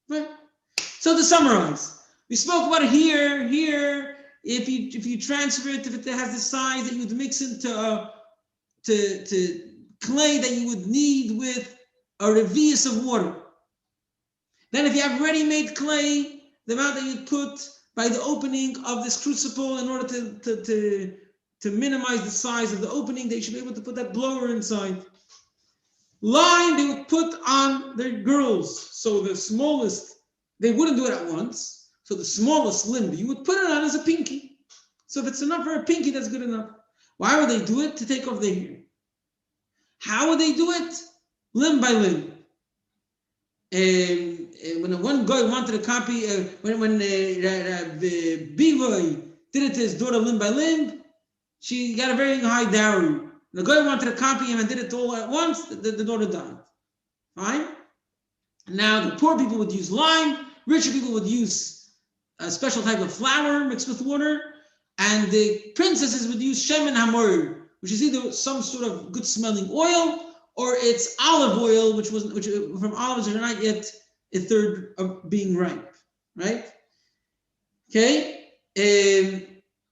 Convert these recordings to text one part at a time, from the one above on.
Right? So to summarize, we spoke about here. If you transfer it, if it has the size that you would mix into to clay that you would need with a revius of water. Then if you have ready-made clay, the amount that you'd put by the opening of this crucible in order to minimize the size of the opening, they should be able to put that blower inside. Lime they would put on their girdles. So the smallest, they wouldn't do it at once. So the smallest limb, you would put it on as a pinky. So if it's enough for a pinky, that's good enough. Why would they do it? To take off their hair. How would they do it? Limb by limb. When one guy wanted a copy, when Bivoy did it to his daughter limb by limb, she got a very high dowry. The guy wanted to copy him and did it all at once, the daughter died. Fine? Now, the poor people would use lime, richer people would use a special type of flour mixed with water, and the princesses would use shemen hamor, which is either some sort of good smelling oil, or it's olive oil, which from olives are not yet a third of being ripe, right? Okay?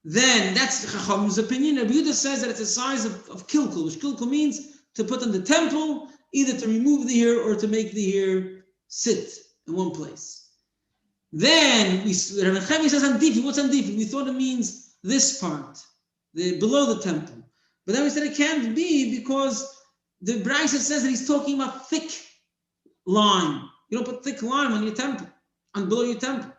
Then that's Chacham's opinion. Rabbi Yehuda says that it's the size of kilkul, which kilkul means to put in the temple, either to remove the hair or to make the hair sit in one place. Then Rabbi Chemi says andifi. What's andifi? We thought it means this part, below the temple. But then we said it can't be because the Brisa says that he's talking about thick lime. You don't put thick lime on your temple, below your temple.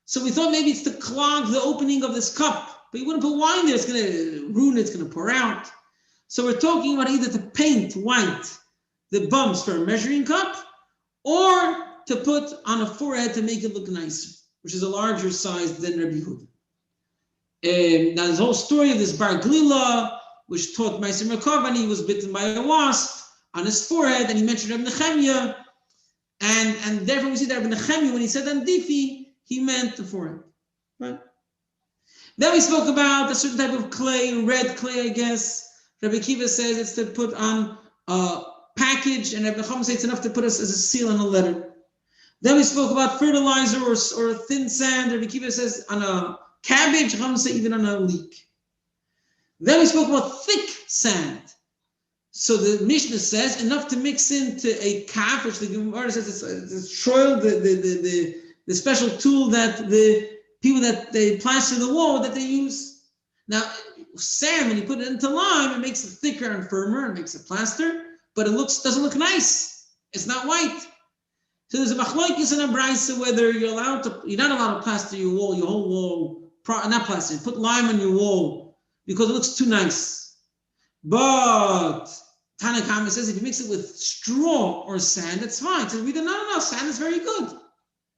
So we thought maybe it's to clog the opening of this cup. But you wouldn't put wine there, it's going to ruin it, it's going to pour out. So we're talking about either to paint white the bumps for a measuring cup, or to put on a forehead to make it look nicer, which is a larger size than Rabbi Yehuda. Now, this whole story of this Bar Glila, which taught Meiser Merkava, and he was bitten by a wasp on his forehead, and he mentioned Rabbi Nechemia, and therefore we see that Rabbi Nechemia, when he said Andifi, he meant the forehead. Right? Then we spoke about a certain type of clay, red clay, I guess. Rabbi Kiva says it's to put on a package, and Rabbi Chacham says it's enough to put us as a seal on a letter. Then we spoke about fertilizer or thin sand. Rabbi Kiva says on a cabbage, Chacham says even on a leek. Then we spoke about thick sand. So the Mishnah says enough to mix into a kaf, which the Gemara says it's shoil, the special tool that the people that they plaster the wall that they use. Now, sand, when you put it into lime, it makes it thicker and firmer, it makes it plaster, but it doesn't look nice. It's not white. So there's a machlokes and a brisa whether you're not allowed to plaster your wall, your whole wall, not plaster, put lime on your wall because it looks too nice. But Tanakama says if you mix it with straw or sand, it's fine. So we don't know, sand is very good.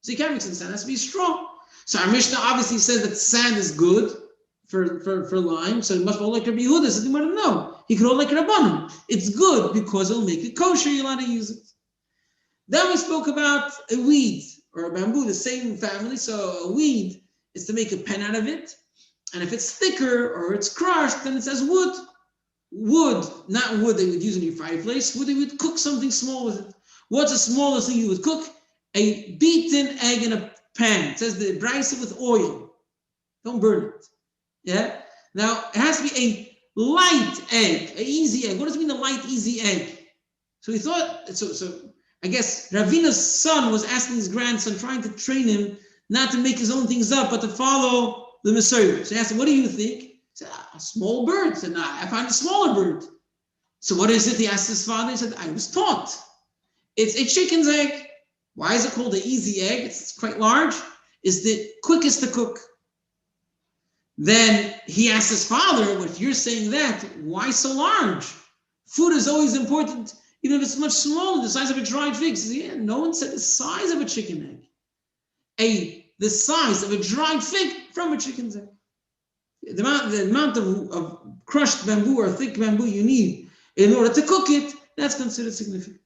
So you can't mix it with sand, it has to be straw. So our Mishnah obviously says that sand is good for lime, so it must hold like Rabbi Yehuda. So you want to know. He could hold like Rabbanim. It's good because it'll make it kosher, you're allowed to use it. Then we spoke about a weed or a bamboo, the same family. So a weed is to make a pen out of it. And if it's thicker or it's crushed, then it says wood. Wood, not wood they would use in your fireplace. Wood they would cook something small with it. What's the smallest thing you would cook? A beaten egg in a pan. It says the brisa with oil. Don't burn it. Yeah? Now, it has to be a light egg, an easy egg. What does it mean, a light, easy egg? So he thought, so I guess Ravina's son was asking his grandson, trying to train him not to make his own things up, but to follow the Messiah. So he asked him, what do you think? He said, a small bird. He said, no, I find a smaller bird. So what is it? He asked his father. He said, I was taught. It's a chicken's egg. Why is it called an easy egg? It's quite large. It's the quickest to cook. Then he asked his father, well, if you're saying that, why so large? Food is always important, even if it's much smaller, the size of a dried fig. He says, yeah, no one said the size of a chicken egg. The size of a dried fig from a chicken's egg. The amount of crushed bamboo or thick bamboo you need in order to cook it, that's considered significant.